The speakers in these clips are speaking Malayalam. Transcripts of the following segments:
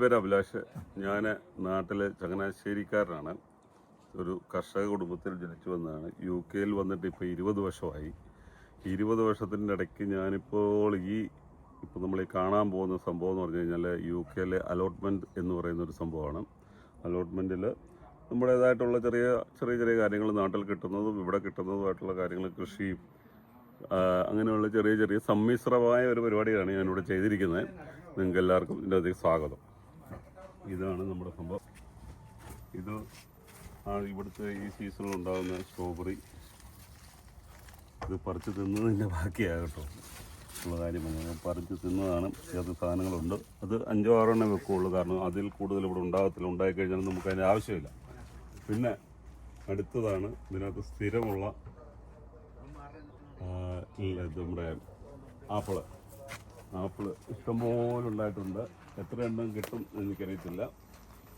പേര് അഭിലാഷ്. ഞാൻ നാട്ടിലെ ചങ്ങനാശ്ശേരിക്കാരനാണ്. ഒരു കർഷക കുടുംബത്തിൽ ജനിച്ചു വന്നതാണ്. UK വന്നിട്ട് ഇപ്പോൾ 20 വർഷമായി. 20 വർഷത്തിൻ്റെ ഇടയ്ക്ക് ഞാനിപ്പോൾ ഇപ്പോൾ നമ്മൾ കാണാൻ പോകുന്ന സംഭവം എന്ന് പറഞ്ഞു കഴിഞ്ഞാൽ UK അലോട്ട്മെൻറ്റ് എന്ന് പറയുന്നൊരു സംഭവമാണ്. അലോട്ട്മെൻറ്റിൽ നമ്മുടേതായിട്ടുള്ള ചെറിയ കാര്യങ്ങൾ നാട്ടിൽ കിട്ടുന്നതും ഇവിടെ കിട്ടുന്നതുമായിട്ടുള്ള കാര്യങ്ങൾ, കൃഷിയും അങ്ങനെയുള്ള ചെറിയ സമ്മിശ്രമായ ഒരു പരിപാടിയാണ് ഞാനിവിടെ ചെയ്തിരിക്കുന്നത്. നിങ്ങൾക്ക് എല്ലാവർക്കും ഇതിൻ്റെ അധികം സ്വാഗതം. ഇതാണ് നമ്മുടെ സംഭവം. ഇത് ഇവിടുത്തെ ഈ സീസണിൽ ഉണ്ടാകുന്ന സ്ട്രോബെറി. ഇത് പറിച്ച് തിന്നതിൻ്റെ ബാക്കിയാകട്ടോ ഉള്ള കാര്യം പറഞ്ഞാൽ പറിച്ച് തിന്നതാണ്. ഇതിനകത്ത് സാധനങ്ങളുണ്ട്. അത് 5-6 എണ്ണം വെക്കുകയുള്ളൂ, കാരണം അതിൽ കൂടുതൽ ഇവിടെ ഉണ്ടാകത്തില്ല. ഉണ്ടായിക്കഴിഞ്ഞാൽ നമുക്ക് അതിൻ്റെ ആവശ്യമില്ല. പിന്നെ അടുത്തതാണ് ഇതിനകത്ത് സ്ഥിരമുള്ള നമ്മുടെ ആപ്പിള് ഇഷ്ടംപോലെ ഉണ്ടായിട്ടുണ്ട്. എത്ര എണ്ണം കിട്ടും എനിക്കറിയത്തില്ല.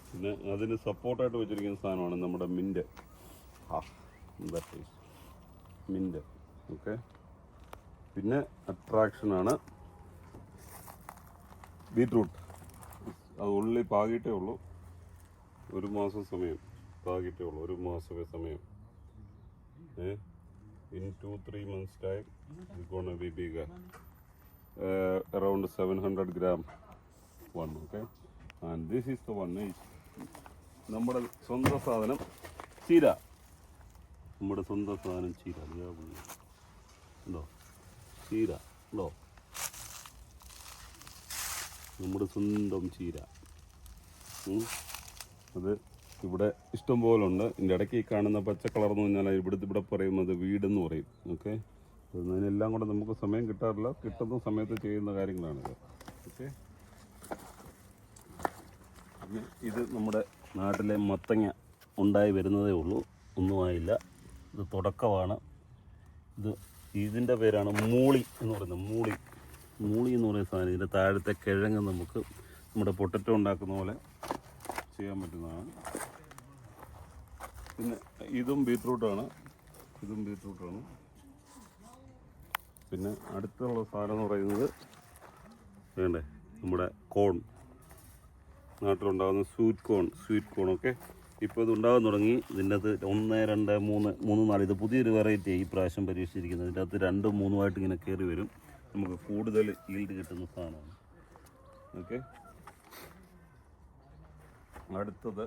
പിന്നെ അതിന് സപ്പോർട്ടായിട്ട് വെച്ചിരിക്കുന്ന സാധനമാണ് നമ്മുടെ മിൻറ്റ്. Mint okay. പിന്നെ അട്രാക്ഷനാണ് ബീറ്റ്റൂട്ട്. അത് ഉള്ളി പാകിയിട്ടേ ഉള്ളൂ. 1 മാസം സമയം പാകിയിട്ടേ ഉള്ളൂ. 1 മാസമേ സമയം. In 2-3 months time it's gonna be bigger, around 700 gram one. Okay, and this is the one is നമ്മുടെ സ്വന്തം സാധനം ചീര. നമ്മുടെ സ്വന്തം സാധനം ചീര ഉണ്ടോ? ചീര ഉണ്ടോ? നമ്മുടെ സ്വന്തം ചീര. അത് ഇവിടെ ഇഷ്ടം പോലെ ഉണ്ട്. ഇതിൻ്റെ ഇടയ്ക്ക് ഈ കാണുന്ന പച്ച കളർ എന്ന് പറഞ്ഞാൽ ഇവിടെ പറയുന്നത് വീടെന്ന് പറയും. ഓക്കെ, അതിനെല്ലാം കൂടെ നമുക്ക് സമയം കിട്ടാറില്ല. കിട്ടുന്ന സമയത്ത് ചെയ്യുന്ന കാര്യങ്ങളാണിത്. ഓക്കെ, പിന്നെ ഇത് നമ്മുടെ നാട്ടിലെ മത്തങ്ങ ഉണ്ടായി വരുന്നതേ ഉള്ളൂ, ഒന്നുമായില്ല. ഇത് തുടക്കമാണ്. ഇതിൻ്റെ പേരാണ് മൂളി എന്ന് പറയുന്നത്. മൂളി എന്ന് പറയുന്ന സാധനം. ഇതിൻ്റെ താഴത്തെ കിഴങ്ങ് നമുക്ക് നമ്മുടെ പൊട്ടറ്റോ ഉണ്ടാക്കുന്ന പോലെ ചെയ്യാൻ പറ്റുന്നതാണ്. പിന്നെ ഇതും ബീറ്റ്റൂട്ടാണ്. പിന്നെ അടുത്തുള്ള സാധനം എന്ന് പറയുന്നത് വേണ്ടേ നമ്മുടെ കോൺ, നാട്ടിലുണ്ടാകുന്ന സ്വീറ്റ് കോൺ. ഓക്കെ, ഇപ്പോൾ ഇത് ഉണ്ടാകാൻ തുടങ്ങി. ഇതിൻ്റെ അകത്ത് 1, 2, 3, 4 ഇത് പുതിയൊരു വെറൈറ്റി ഈ പ്രാവശ്യം പരീക്ഷിച്ചിരിക്കുന്നത്. ഇതിൻ്റെ അകത്ത് 2, 3 ഇങ്ങനെ കയറി വരും. നമുക്ക് കൂടുതൽ ഈൽഡ് കിട്ടുന്ന സാധനമാണ്. ഓക്കെ, അടുത്തത്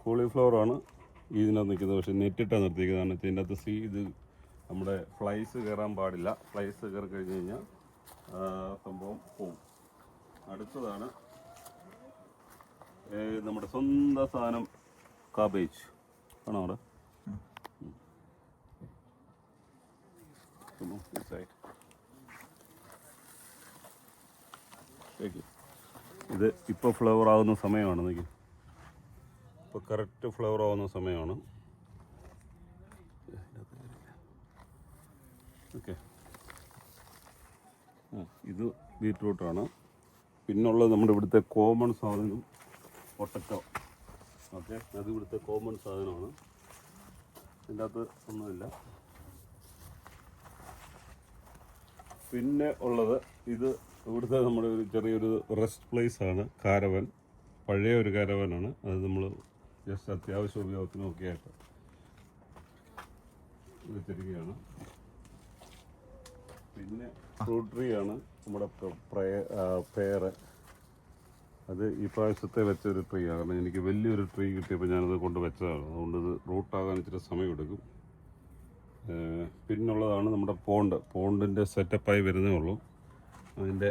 കോളിഫ്ലവറാണ് ഇതിനകത്ത് നിൽക്കുന്നത്. പക്ഷേ നെറ്റിട്ടാണ് നിർത്തിയിരിക്കുന്നത്. കാരണം ഇതിൻ്റെ അകത്ത് ഇത് നമ്മുടെ ഫ്ലൈസ് കയറാൻ പാടില്ല. ഫ്ലൈസ് കയറി കഴിഞ്ഞ് കഴിഞ്ഞാൽ സംഭവം പോവും. അടുത്തതാണ് നമ്മുടെ സ്വന്തം സാധനം കാബേജ്. ആണോ അവിടെ? ഇത് ഇപ്പോൾ ഫ്ലവർ ആവുന്ന സമയമാണ്. നോക്കി, ഇപ്പോൾ കറക്റ്റ് ഫ്ലവർ ആവുന്ന സമയമാണ്. ഓക്കെ, ഇത് ബീറ്റ്റൂട്ടാണ്. പിന്നുള്ളത് നമ്മുടെ ഇവിടുത്തെ കോമൺ സാധനം പൊട്ടറ്റോ. ഓക്കെ, അത് ഇവിടുത്തെ കോമൺ സാധനമാണ്. ഇതിൻ്റെ അകത്ത് ഒന്നുമില്ല. പിന്നെ ഉള്ളത് ഇത് ഇവിടുത്തെ നമ്മുടെ ഒരു ചെറിയൊരു റെസ്റ്റ് പ്ലേസ് ആണ്. കാരവൻ, പഴയ ഒരു കാരവനാണ്. അത് നമ്മൾ ജസ്റ്റ് അത്യാവശ്യ ഉപയോഗത്തിനൊക്കെ ആയിട്ട് വെച്ചിരിക്കുകയാണ്. പിന്നെ ഫ്രൂട്ട് ട്രീ ആണ് നമ്മുടെ പേര്. അത് ഈ പ്രാവശ്യത്തെ വെച്ചൊരു ട്രീ ആണ്. കാരണം എനിക്ക് വലിയൊരു ട്രീ കിട്ടിയപ്പോൾ ഞാനത് കൊണ്ട് വെച്ചതാണ്. അതുകൊണ്ട് ഇത് റൂട്ടാകാൻ ഇച്ചിരി സമയമെടുക്കും. പിന്നുള്ളതാണ് നമ്മുടെ പോണ്ടിൻ്റെ സെറ്റപ്പായി വരുന്നേ ഉള്ളൂ. അതിൻ്റെ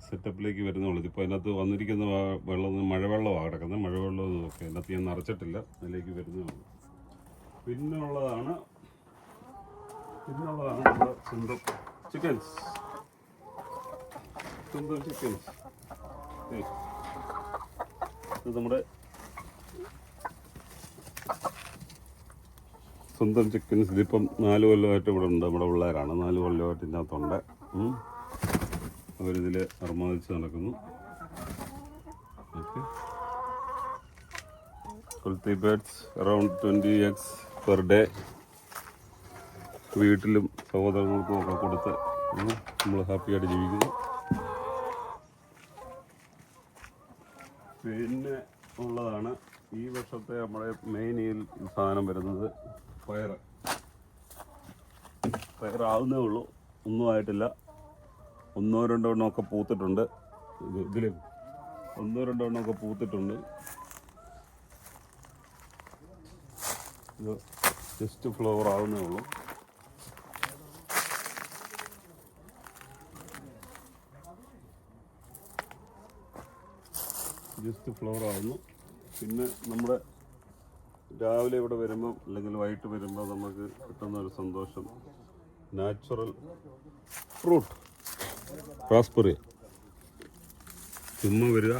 സെറ്റപ്പിലേക്ക് വരുന്നേ ഉള്ളൂ. ഇപ്പോൾ അതിനകത്ത് വന്നിരിക്കുന്ന വെള്ളം മഴവെള്ളമാണ് കിടക്കുന്നത്. മഴവെള്ളം ഒക്കെ അതിനകത്ത് ഞാൻ നിറച്ചിട്ടില്ല. അതിലേക്ക് വരുന്നേ ഉള്ളൂ. പിന്നുള്ളതാണ് നമ്മുടെ സ്വന്തം ചിക്കൻസ്. ഇത് നമ്മുടെ സ്വന്തം ചിക്കൻസ്. ഇതിപ്പം 4 കൊല്ലമായിട്ട് ഇവിടെ ഉണ്ട്. നമ്മുടെ പിള്ളേരാണ് 4 കൊല്ലമായിട്ട് ഇതിനകത്തുണ്ട്. അവരിതിൽ അർമാദിച്ച് നടക്കുന്നു. Okay, healthy birds around 20 eggs per day. വീട്ടിലും സഹോദരങ്ങൾക്കും ഒക്കെ കൊടുത്ത് നമ്മൾ ഹാപ്പിയായിട്ട് ജീവിക്കുന്നു. പിന്നെ ഉള്ളതാണ് ഈ വർഷത്തെ നമ്മുടെ മെയിൻ ഈ സാധനം വരുന്നത് പയറാവുന്നേ ഉള്ളൂ, ഒന്നും ആയിട്ടില്ല. 1-2 എണ്ണമൊക്കെ പൂത്തിട്ടുണ്ട്. ഇതിലും 1-2 എണ്ണമൊക്കെ പൂത്തിട്ടുണ്ട്. ഇത് ജസ്റ്റ് ഫ്ലവർ ആവുന്നേ ഉള്ളൂ. ജസ്റ്റ് ഫ്ലവർ ആവുന്നു. പിന്നെ നമ്മുടെ രാവിലെ ഇവിടെ വരുമ്പം അല്ലെങ്കിൽ വൈകിട്ട് വരുമ്പോൾ നമുക്ക് കിട്ടുന്ന ഒരു സന്തോഷം, നാച്ചുറൽ ഫ്രൂട്ട് റാസ്ബെറി. ചുമ്മാ വരിക,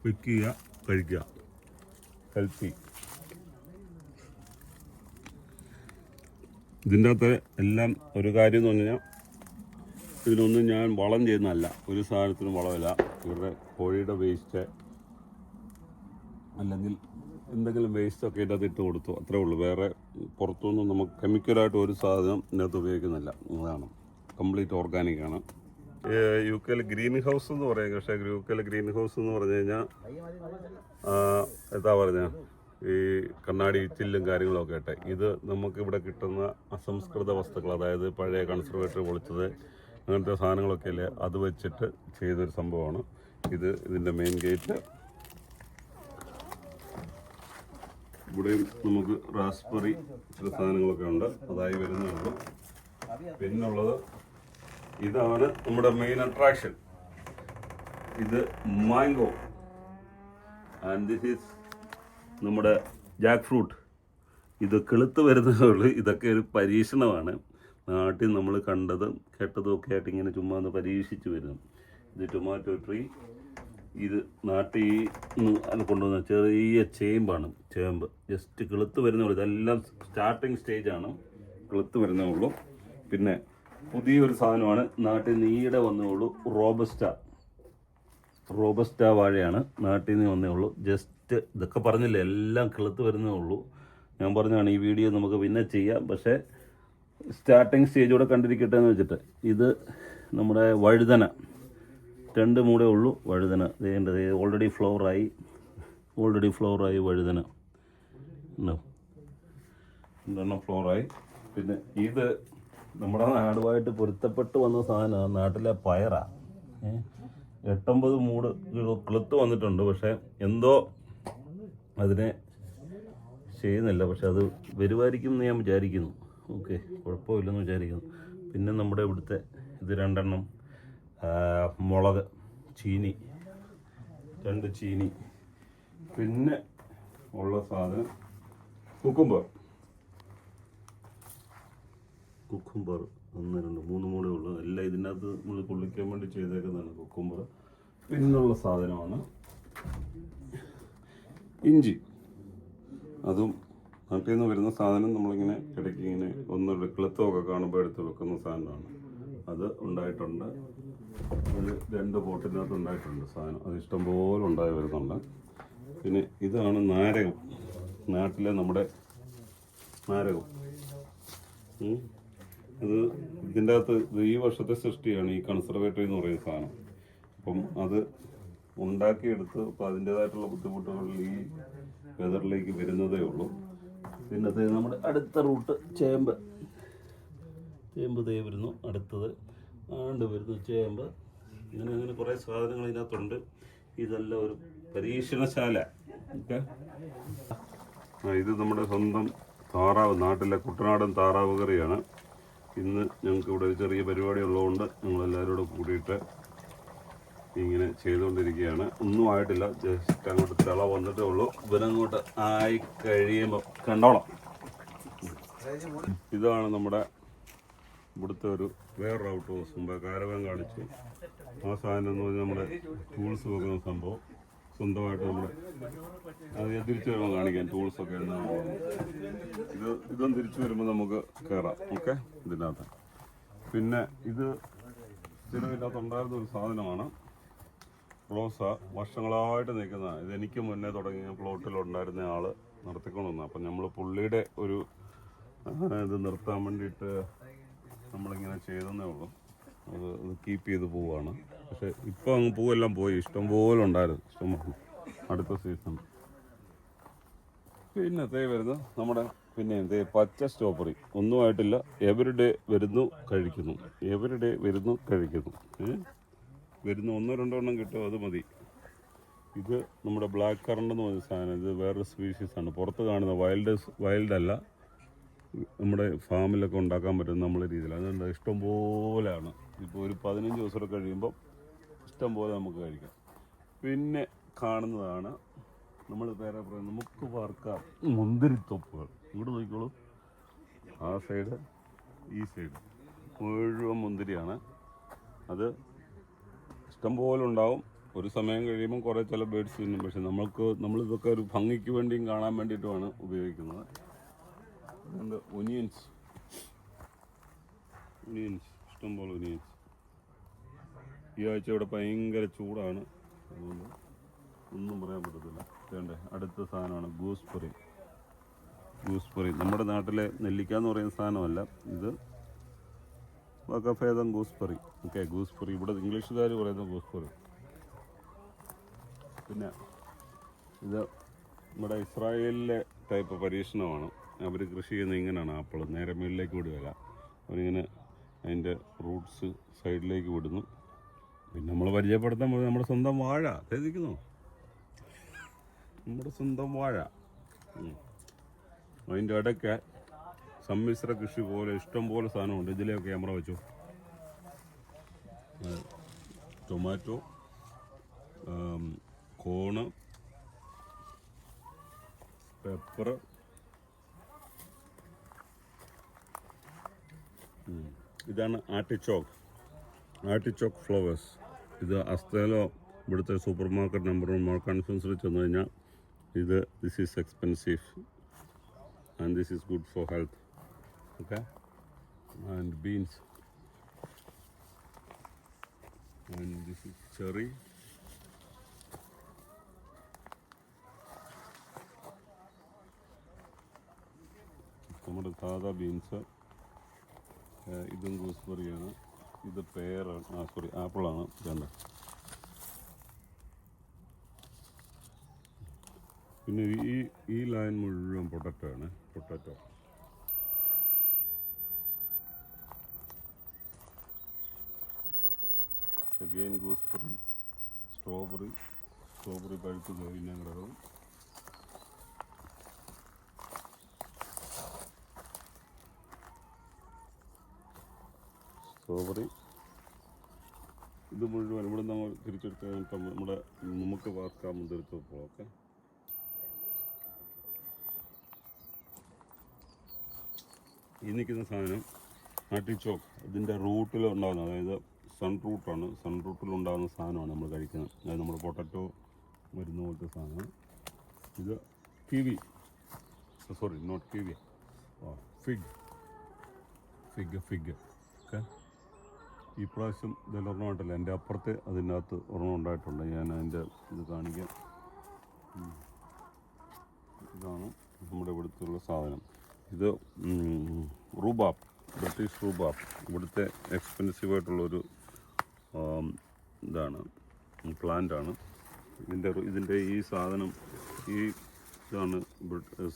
പിക്കുക, കഴിക്കുക, ഹെൽത്തി. ഇതിൻ്റെ അകത്ത് എല്ലാം ഒരു കാര്യം എന്ന് പറഞ്ഞു കഴിഞ്ഞാൽ ഇതിനൊന്നും ഞാൻ വളം ചെയ്യുന്നതല്ല, ഒരു സാധനത്തിനും വളമില്ല. ഇവരുടെ കോഴിയുടെ വേസ്റ്റ് അല്ലെങ്കിൽ എന്തെങ്കിലും വേസ്റ്റൊക്കെ ഇതിൻ്റെ അകത്ത് ഇട്ട് കൊടുത്തു, അത്രേ ഉള്ളൂ. വേറെ പുറത്തുനിന്നും നമുക്ക് കെമിക്കലായിട്ട് ഒരു സാധനം ഇതിനകത്ത് ഉപയോഗിക്കുന്നില്ല. അതാണ് കംപ്ലീറ്റ് ഓർഗാനിക്കാണ്. UK ഗ്രീൻ ഹൗസ് എന്ന് പറയും. പക്ഷേ UK ഗ്രീൻ ഹൗസ് എന്ന് പറഞ്ഞു കഴിഞ്ഞാൽ എന്താ പറഞ്ഞ ഈ കണ്ണാടി ചില്ലും കാര്യങ്ങളൊക്കെ ആയിട്ട് ഇത് നമുക്കിവിടെ കിട്ടുന്ന അസംസ്കൃത വസ്തുക്കൾ, അതായത് പഴയ കൺസർവേറ്ററി പൊളിച്ചത് അങ്ങനത്തെ സാധനങ്ങളൊക്കെ അല്ലേ, അത് വെച്ചിട്ട് ചെയ്തൊരു സംഭവമാണ് ഇത്. ഇതിൻ്റെ മെയിൻ ഗേറ്റ്. ഇവിടെയും നമുക്ക് റാസ്ബെറി ചില സാധനങ്ങളൊക്കെ ഉണ്ട്, അതായി വരുന്നുള്ളൂ. പിന്നുള്ളത് ഇതാണ് നമ്മുടെ മെയിൻ അട്രാക്ഷൻ. ഇത് മാംഗോ ആൻഡ് ദിസ് ഈസ് നമ്മുടെ ജാക്ക് ഫ്രൂട്ട്. ഇത് കിളുത്ത് വരുന്നതുള്ളൂ. ഇതൊക്കെ ഒരു പരീക്ഷണമാണ്. നാട്ടിൽ നമ്മൾ കണ്ടതും കേട്ടതും ഒക്കെ ആയിട്ട് ഇങ്ങനെ ചുമ്മാ ഒന്ന് പരീക്ഷിച്ച് വരുന്നു. ഇത് ടൊമാറ്റോ ട്രീ. ഇത് നാട്ടിൽ കൊണ്ടുവന്ന ചെറിയ ചേമ്പ് ജസ്റ്റ് കിളുത്ത് വരുന്നുള്ളൂ. ഇതെല്ലാം സ്റ്റാർട്ടിങ് സ്റ്റേജാണ്, കിളുത്ത് വരുന്നേ ഉള്ളൂ. പിന്നെ പുതിയൊരു സാധനമാണ് നാട്ടിൽ നിന്ന് ഈയിടെ വന്നേ ഉള്ളൂ, റോബസ്റ്റ വാഴയാണ്. നാട്ടിൽ നിന്ന് വന്നേ ഉള്ളൂ. ജസ്റ്റ് ഇതൊക്കെ പറഞ്ഞില്ലേ, എല്ലാം കിളുത്ത് വരുന്നേ ഉള്ളൂ. ഞാൻ പറഞ്ഞാണ് ഈ വീഡിയോ നമുക്ക് പിന്നെ ചെയ്യാം, പക്ഷേ സ്റ്റാർട്ടിങ് സ്റ്റേജോടെ കണ്ടിരിക്കട്ടെ എന്ന് വെച്ചിട്ട്. ഇത് നമ്മുടെ വഴുതന, 2 മൂടേ ഉള്ളൂ വഴുതന. ഇതേണ്ടത് ഓൾറെഡി ഫ്ലവറായി വഴുതന ഉണ്ടോ, 2 ഫ്ലവറായി. പിന്നെ ഇത് നമ്മുടെ നാടുമായിട്ട് പൊരുത്തപ്പെട്ട് വന്ന സാധനമാണ്, നാട്ടിലെ പയറാണ്. 8-9 മൂട് കിളുത്ത് വന്നിട്ടുണ്ട്. പക്ഷേ എന്തോ അതിനെ ചെയ്യുന്നില്ല. പക്ഷെ അത് വരുമായിരിക്കും എന്ന് ഞാൻ വിചാരിക്കുന്നു. ഓക്കെ, കുഴപ്പമില്ലെന്ന് വിചാരിക്കുന്നു. പിന്നെ നമ്മുടെ ഇവിടുത്തെ ഇത് 2 എണ്ണം മുളക്, ചീനി, 2 ചീനി. പിന്നെ ഉള്ള സാധനം കുക്കുംബർ 1, 2, 3 മൂടേ ഉള്ളൂ. എല്ലാം ഇതിനകത്ത് നമ്മൾ പൊള്ളിക്കാൻ വേണ്ടി ചെയ്തേക്കുന്നതാണ് കുക്കുംബർ. പിന്നുള്ള സാധനമാണ് ഇഞ്ചി. അതും നാട്ടിൽ നിന്ന് വരുന്ന സാധനം. നമ്മളിങ്ങനെ ഇടയ്ക്ക് ഇങ്ങനെ ഒന്ന് കിളുത്തമൊക്കെ കാണുമ്പോൾ എടുത്ത് വെക്കുന്ന സാധനമാണ്. അത് ഉണ്ടായിട്ടുണ്ട്. ഒരു 2 പോട്ടിനകത്ത് ഉണ്ടായിട്ടുണ്ട് സാധനം. അത് ഇഷ്ടംപോലെ ഉണ്ടായി വരുന്നുണ്ട്. പിന്നെ ഇതാണ് നാരകം, നാട്ടിലെ നമ്മുടെ നാരകം. അത് ഇതിൻ്റെ അകത്ത് ഈ വർഷത്തെ സൃഷ്ടിയാണ് ഈ കൺസർവേറ്ററി എന്ന് പറയുന്ന സാധനം. അപ്പം അത് ഉണ്ടാക്കിയെടുത്ത് അപ്പോൾ അതിൻ്റേതായിട്ടുള്ള ബുദ്ധിമുട്ടുകളിൽ ഈ വെതറിലേക്ക് വരുന്നതേ ഉള്ളൂ. പിന്നത്തെ നമ്മുടെ അടുത്ത റൂട്ട് ചേമ്പ് തേ വരുന്നു. അടുത്തത് വരുന്നു ചേമ്പ്. അങ്ങനെ കുറേ സാധനങ്ങൾ ഇതിനകത്തുണ്ട്. ഇതെല്ലാം ഒരു പരീക്ഷണശാല. ഓക്കെ, ഇത് നമ്മുടെ സ്വന്തം താറാവ്, നാട്ടിലെ കുട്ടനാടൻ താറാവ് കറിയാണ്. ഇന്ന് ഞങ്ങൾക്ക് ഇവിടെ ഒരു ചെറിയ പരിപാടി ഉള്ളതുകൊണ്ട് ഞങ്ങളെല്ലാവരും കൂടെ കൂടിയിട്ട് ഇങ്ങനെ ചെയ്തുകൊണ്ടിരിക്കുകയാണ്. ഒന്നും ആയിട്ടില്ല, ജസ്റ്റ് അങ്ങോട്ട് തിള വന്നിട്ടേ ഉള്ളൂ. ഇവരങ്ങോട്ട് ആയി കഴിയുമ്പോൾ കണ്ടോളാം. ഇതാണ് നമ്മുടെ ഇവിടുത്തെ ഒരു വേറൊരു ഔട്ട് ഹൗസ്. മുമ്പ് കാരവാൻ കാണിച്ചു. ആ സാധനം എന്ന് പറഞ്ഞാൽ നമ്മുടെ ടൂൾസ് വെക്കുന്ന സംഭവം. സ്വന്തമായിട്ട് നമ്മുടെ അത് തിരിച്ചു വരുമ്പോൾ കാണിക്കാം ടൂൾസൊക്കെ എന്താണ്. ഇതൊന്നും തിരിച്ചു വരുമ്പോൾ നമുക്ക് കയറാം. ഓക്കെ, ഇതിനകത്ത്. പിന്നെ ഇത് ഇതിനകത്ത് ഉണ്ടായിരുന്ന ഒരു സാധനമാണ് റോസ. വർഷങ്ങളായിട്ട് നിൽക്കുന്നതാണ്. ഇതെനിക്ക് മുന്നേ തുടങ്ങിയ പ്ലോട്ടിലുണ്ടായിരുന്ന ആൾ നടത്തിക്കൊണ്ടുവന്നത്. അപ്പം നമ്മൾ പുള്ളിയുടെ ഒരു ഇത് നിർത്താൻ വേണ്ടിയിട്ട് നമ്മളിങ്ങനെ ചെയ്തെന്നേ ഉള്ളൂ. അത് കീപ്പ് ചെയ്ത് പോവാണ്. പക്ഷെ ഇപ്പോൾ അങ്ങ് പൂവെല്ലാം പോയി, ഇഷ്ടംപോലെ ഉണ്ടായിരുന്നു, ഇഷ്ടംപോലെ അടുത്ത സീസൺ. പിന്നെ തേ വരുന്നു നമ്മുടെ പച്ച സ്ട്രോബെറി. ഒന്നുമായിട്ടില്ല, എവരിഡേ വരുന്നു കഴിക്കുന്നു, എവരിഡേ വരുന്നു കഴിക്കുന്നു. വരുന്നു 1-2 എണ്ണം കിട്ടും, അത് മതി. ഇത് നമ്മുടെ ബ്ലാക്ക് കറണ്ട് എന്ന് പറഞ്ഞ സാധനം. ഇത് വേറൊരു സ്പീഷീസാണ്. പുറത്ത് കാണുന്ന വൈൽഡ് അല്ല, നമ്മുടെ ഫാമിലൊക്കെ ഉണ്ടാക്കാൻ പറ്റുന്ന നമ്മളെ രീതിയിൽ. അതുകൊണ്ട് ഇഷ്ടംപോലെയാണ്. ഇപ്പോൾ ഒരു 15 ദിവസം കഴിയുമ്പോൾ ഇഷ്ടംപോലെ നമുക്ക് കഴിക്കാം. പിന്നെ കാണുന്നതാണ് നമ്മൾ വേറെ പറയുന്നത് നമുക്ക് പാർക്കാം മുന്തിരിത്തൊപ്പുകൾ. ഇങ്ങോട്ട് നോക്കിക്കോളൂ, ആ സൈഡ് ഈ സൈഡ് മുഴുവൻ മുന്തിരിയാണ്. അത് ഇഷ്ടംപോലെ ഉണ്ടാവും. ഒരു സമയം കഴിയുമ്പോൾ കുറേ ചില ബേഡ്സ് തിന്നും. പക്ഷെ നമ്മളിതൊക്കെ ഒരു ഭംഗിക്ക് വേണ്ടിയും കാണാൻ വേണ്ടിയിട്ടുമാണ് ഉപയോഗിക്കുന്നത്. അതുകൊണ്ട് ഒനിയൻസ് ഇഷ്ടംപോലെ ഒനിയൻസ്. ഈ ആഴ്ച ഇവിടെ ഭയങ്കര ചൂടാണ്, അതുകൊണ്ട് ഒന്നും പറയാൻ പറ്റത്തില്ല. വേണ്ടേ, അടുത്ത സാധനമാണ് ഗൂസ്ബെറി. നമ്മുടെ നാട്ടിലെ നെല്ലിക്ക എന്ന് പറയുന്ന സാധനമല്ല ഇത്, വകഭേദം ഗൂസ്ബെറി. ഗൂസ്ബെറി ഇവിടെ ഇംഗ്ലീഷുകാർ പറയുന്ന ഗൂസ്ബെറി. പിന്നെ ഇത് നമ്മുടെ ഇസ്രായേലിലെ ടൈപ്പ് പരീക്ഷണമാണ്. അവർ കൃഷി ചെയ്യുന്നത് ഇങ്ങനെയാണ്. ആപ്പിൾ നേരെ മുകളിലേക്ക് വിടുകയില്ല, അവരിങ്ങനെ അതിൻ്റെ റൂട്ട്സ് സൈഡിലേക്ക് വിടുന്നു. പിന്നെ നമ്മൾ പരിചയപ്പെടുത്താൻ പോയി നമ്മുടെ സ്വന്തം വാഴ ശ്രദ്ധിക്കുന്നു, നമ്മുടെ സ്വന്തം വാഴ. അതിൻ്റെ ഇടയ്ക്ക് സമ്മിശ്ര കൃഷി പോലെ ഇഷ്ടംപോലെ സാധനമുണ്ട്. ഇതിലേക്ക് ക്യാമറ വെച്ചു. ടൊമാറ്റോ, കോണ്, പെപ്പർ, ഇതാണ് ആർട്ടിച്ചോക്ക് ഫ്ലവേഴ്സ്. ഇത് അസ്തേലോ ഇവിടുത്തെ സൂപ്പർ മാർക്കറ്റ് നമ്പർ 1 മോൾ കൺഫ്യൂൻസിൽ ചെന്ന് കഴിഞ്ഞാൽ this is expensive and this is good for health. Okay, and beans and this is cherry. നമ്മുടെ സാധാ ബീൻസ്. ഇതും ഗൂസ്ബെറിയാണ്. ഇത് പേരാണ്, ആപ്പിളാണ്. വേണ്ട. പിന്നെ ഈ ലൈൻ മുഴുവൻ പൊട്ടറ്റോ ആണ്. അഗെയിൻ ഗൂസ്ബെറി, സ്ട്രോബെറി പഴുത്ത് പിന്നെ കിടക്കും. സ്ട്രോബെറി ഇത് മുഴുവൻ ഇവിടെ നമ്മൾ തിരിച്ചെടുത്ത് നമുക്ക് വാർക്കാൻ മുന്തിരിത്തോപ്പോൾ. ഓക്കെ, ഈ നിൽക്കുന്ന സാധനം ആർട്ടിച്ചോക്ക്. ഇതിൻ്റെ റൂട്ടിൽ ഉണ്ടാകുന്ന, അതായത് സൺ റൂട്ടിലുണ്ടാകുന്ന സാധനമാണ് നമ്മൾ കഴിക്കുന്നത്. അതായത് നമ്മുടെ പൊട്ടറ്റോ വരുന്ന പോലത്തെ സാധനം. ഇത് kiwi, not kiwi, fig. Okay, ഈ പ്രാവശ്യം ഇതിൽ ഒരെണ്ണമായിട്ടില്ല, എൻ്റെ അപ്പുറത്ത് അതിൻ്റെ അകത്ത് ഒരെണ്ണം ഉണ്ടായിട്ടുണ്ട്. ഞാൻ അതിൻ്റെ ഇത് കാണിക്കാം. ഇതാണ് നമ്മുടെ ഇവിടുത്തെ സാധനം. ഇത് ബ്രിട്ടീഷ് റൂബാബ്. ഇവിടുത്തെ എക്സ്പെൻസീവായിട്ടുള്ളൊരു പ്ലാന്റാണ്. ഇതിൻ്റെ ഈ സാധനം ഇതാണ്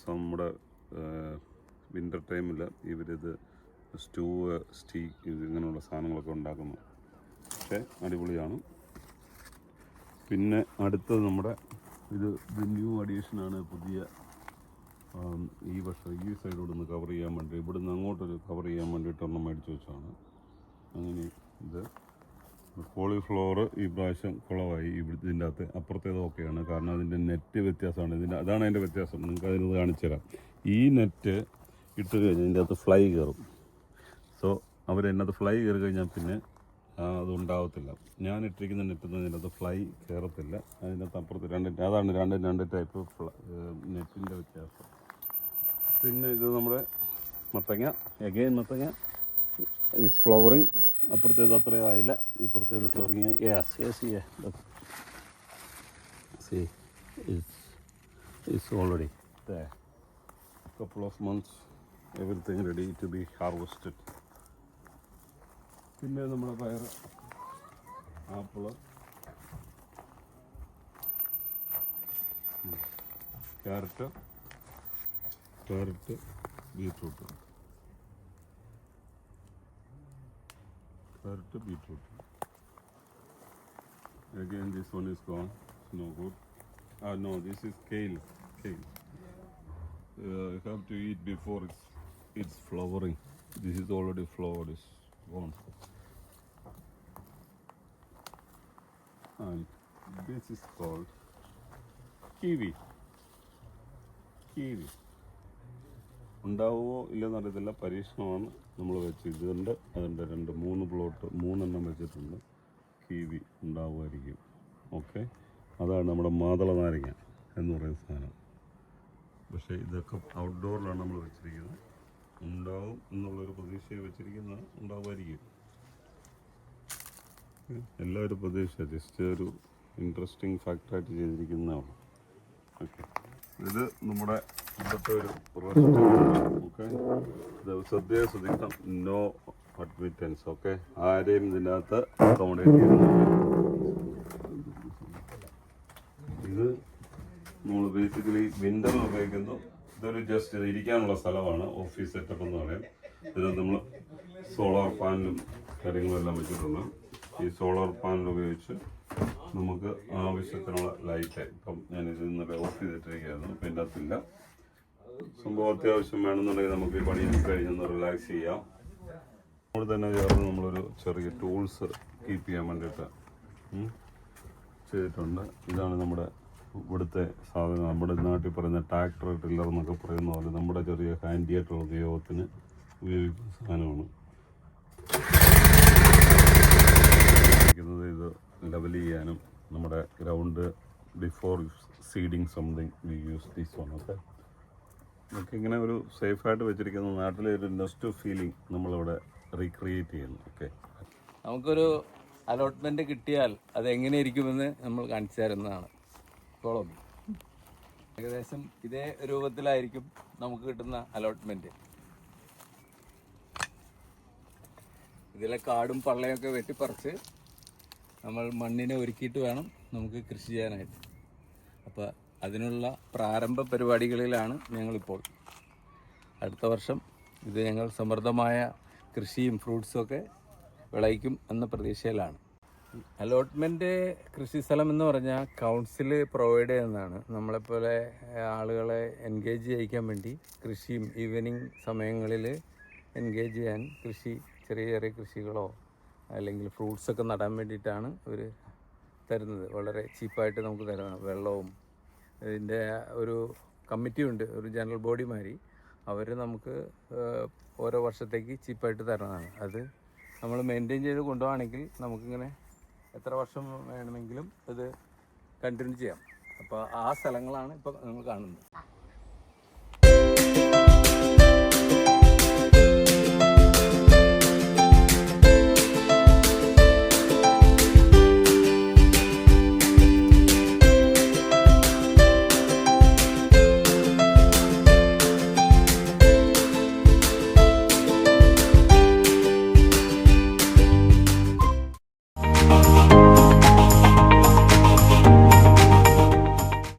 നമ്മുടെ വിൻ്റർ ടൈമിൽ ഇവരിത് സ്റ്റീക്ക് ഇങ്ങനെയുള്ള സാധനങ്ങളൊക്കെ ഉണ്ടാക്കുന്നു. പക്ഷേ അടിപൊളിയാണ്. പിന്നെ അടുത്തത് നമ്മുടെ ഇത് ന്യൂ അഡീഷനാണ്. പുതിയ ഈ വർഷം ഈ സൈഡോട് ഒന്ന് കവർ ചെയ്യാൻ വേണ്ടി, ഇവിടുന്ന് അങ്ങോട്ടൊരു കവർ ചെയ്യാൻ വേണ്ടിയിട്ട് ഒരെണ്ണം മേടിച്ച് വെച്ചാണ്. അങ്ങനെ ഇത് കോളിഫ്ലവർ ഈ പ്രാവശ്യം കുളമായി. ഇതിൻ്റെ അകത്ത് അപ്പുറത്തേത് ഓക്കെയാണ്, കാരണം അതിൻ്റെ നെറ്റ് വ്യത്യാസമാണ്. അതാണ് അതിൻ്റെ വ്യത്യാസം. നിങ്ങൾക്ക് അതിനത് കാണിച്ചു തരാം. ഈ നെറ്റ് ഇട്ട് കഴിഞ്ഞാൽ ഇതിൻ്റെ അകത്ത് ഫ്ലൈ കയറും. സോ അവരെന്നത് ഫ്ലൈ കയറി കഴിഞ്ഞാൽ പിന്നെ അതുണ്ടാവത്തില്ല. ഞാൻ ഇട്ടിരിക്കുന്ന നെറ്റിൻ്റെ അത് ഫ്ലൈ കയറത്തില്ല. അതിനകത്ത് അപ്പുറത്ത് അതാണ് രണ്ട് ടൈപ്പ് നെറ്റിൻ്റെ വ്യത്യാസം. പിന്നെ ഇത് നമ്മുടെ മത്തങ്ങ ഈസ് ഫ്ലവറിങ്. അപ്പുറത്തേത് അത്ര ആയില്ല, ഇപ്പുറത്തേത് flowering. It's already there. Couple of months everything ready to be harvested. പിന്നെ നമ്മുടെ പയർ, apple, carrot, beetroot, again this one is gone, no good. No, this is kale. You have to eat before it's flowering. This is already flowered, it's gone. And this is called kiwi. ഉണ്ടാവുമോ ഇല്ലെന്ന് അറിയത്തില്ല, പരീക്ഷണമാണ് നമ്മൾ വെച്ചിട്ടുണ്ട്. അതിൻ്റെ 3 വെച്ചിട്ടുണ്ട്. കിവി ഉണ്ടാവുമായിരിക്കും. ഓക്കെ, അതാണ് നമ്മുടെ മാതള നാരങ്ങ എന്ന് പറയുന്ന സാധനം. പക്ഷേ ഇതൊക്കെ ഔട്ട്ഡോറിലാണ് നമ്മൾ വെച്ചിരിക്കുന്നത്. ഉണ്ടാവും എന്നുള്ളൊരു പ്രതീക്ഷയെ വെച്ചിരിക്കുന്നത്, ഉണ്ടാവുമായിരിക്കും. എല്ലാവരും പ്രതീക്ഷ, ജസ്റ്റ് ഒരു ഇൻട്രസ്റ്റിംഗ് ഫാക്ടറായിട്ട് ചെയ്തിരിക്കുന്നതാണ്. ഓക്കെ, ഇത് നമ്മുടെ ഇവിടുത്തെ ഒരു റെസ്റ്റോറൻറ്റ്. ഓക്കെ, ശ്രദ്ധയെ ശ്രദ്ധിക്കണം, നോ അഡ്മിറ്റൻസ്. ഓക്കെ, ആരെയും ഇതിനകത്ത് അക്കോമഡേറ്റ് ചെയ്യുന്നില്ല. ഇത് നമ്മൾ ബേസിക്കലി വിൻ്ററിൽ ഉപയോഗിക്കുന്നു. ഇതൊരു ജസ്റ്റ് ഇരിക്കാനുള്ള സ്ഥലമാണ്, ഓഫീസ് സെറ്റപ്പ് എന്ന് പറയാം. ഇത് നമ്മൾ സോളാർ പാനലും കാര്യങ്ങളും എല്ലാം വെച്ചിട്ടുണ്ട്. ഈ സോളാർ പാനൽ ഉപയോഗിച്ച് നമുക്ക് ആവശ്യത്തിനുള്ള ലൈറ്റ്, ഇപ്പം ഞാനിത് ഇന്നലെ ഓഫ് ചെയ്തിട്ടിരിക്കുകയായിരുന്നു, ഇപ്പം എൻ്റെ അകത്തില്ല. സംഭവം അത്യാവശ്യം വേണമെന്നുണ്ടെങ്കിൽ നമുക്ക് ഈ പണി കഴിഞ്ഞൊന്ന് റിലാക്സ് ചെയ്യാം. നമ്മൾ തന്നെ ചേർന്ന് നമ്മളൊരു ചെറിയ ടൂൾസ് കീപ്പ് ചെയ്യാൻ വേണ്ടിയിട്ട് ചെയ്തിട്ടുണ്ട്. ഇതാണ് നമ്മുടെ ഇവിടുത്തെ സാധനം. നമ്മുടെ നാട്ടിൽ പറയുന്ന ട്രാക്ടർ, ടില്ലർ എന്നൊക്കെ പറയുന്ന പോലെ നമ്മുടെ ചെറിയ ഹാൻഡി ആയിട്ടുള്ള ഉപയോഗത്തിന് ഉപയോഗിക്കുന്ന സാധനമാണ്. ഇത് ലെവൽ ചെയ്യാനും നമ്മുടെ ground before seeding something we use this one. Okay, നമുക്ക് ഇങ്ങനെ ഒരു സേഫായിട്ട് വെച്ചിരിക്കുന്ന നാട്ടിലെ ഒരു നെസ്റ്റ് ഫീലിംഗ് നമ്മളിവിടെ റീക്രിയേറ്റ് ചെയ്യുന്നു. ഓക്കെ, നമുക്കൊരു അലോട്ട്മെൻറ്റ് കിട്ടിയാൽ അത് എങ്ങനെ ഇരിക്കുമെന്ന് നമ്മൾ കാണിച്ചു തരുന്നതാണ്. കോളം ഏകദേശം ഇതേ രൂപത്തിലായിരിക്കും നമുക്ക് കിട്ടുന്ന അലോട്ട്മെൻറ്റ്. ഇതിലെ കാടും പള്ളയൊക്കെ വെട്ടിപ്പറിച്ച് നമ്മൾ മണ്ണിനെ ഒരുക്കിയിട്ട് വേണം നമുക്ക് കൃഷി ചെയ്യാനായിട്ട്. അപ്പോൾ അതിനുള്ള പ്രാരംഭ പരിപാടികളിലാണ് ഞങ്ങളിപ്പോൾ. അടുത്ത വർഷം ഇത് ഞങ്ങൾ സമൃദ്ധമായ കൃഷിയും ഫ്രൂട്ട്സും ഒക്കെ വിളയിക്കും എന്ന പ്രതീക്ഷയിലാണ്. അലോട്ട്മെൻറ്റ് കൃഷി സ്ഥലം എന്ന് പറഞ്ഞാൽ കൗൺസിൽ പ്രൊവൈഡ് ചെയ്യുന്നതാണ്. നമ്മളെപ്പോലെ ആളുകളെ എൻഗേജ് ചെയ്യിക്കാൻ വേണ്ടി കൃഷിയും ഈവനിങ് സമയങ്ങളിൽ എൻഗേജ് ചെയ്യാൻ ചെറിയ ചെറിയ കൃഷികളോ അല്ലെങ്കിൽ ഫ്രൂട്ട്സൊക്കെ നടാൻ വേണ്ടിയിട്ടാണ് ഇവർ തരുന്നത്. വളരെ ചീപ്പായിട്ട് നമുക്ക് തരുന്നത്. വെള്ളവും ഇതിൻ്റെ ഒരു കമ്മിറ്റിയുണ്ട്, ഒരു ജനറൽ ബോഡി മാതിരി. അവർ നമുക്ക് ഓരോ വർഷത്തേക്ക് ചീപ്പായിട്ട് തരുന്നതാണ്. അത് നമ്മൾ മെയിൻറ്റെയിൻ ചെയ്ത് കൊണ്ടുപോവുകയാണെങ്കിൽ നമുക്കിങ്ങനെ എത്ര വർഷം വേണമെങ്കിലും ഇത് കണ്ടിന്യൂ ചെയ്യാം. അപ്പോൾ ആ സ്ഥലങ്ങളാണ് ഇപ്പോൾ നിങ്ങൾ കാണുന്നത്.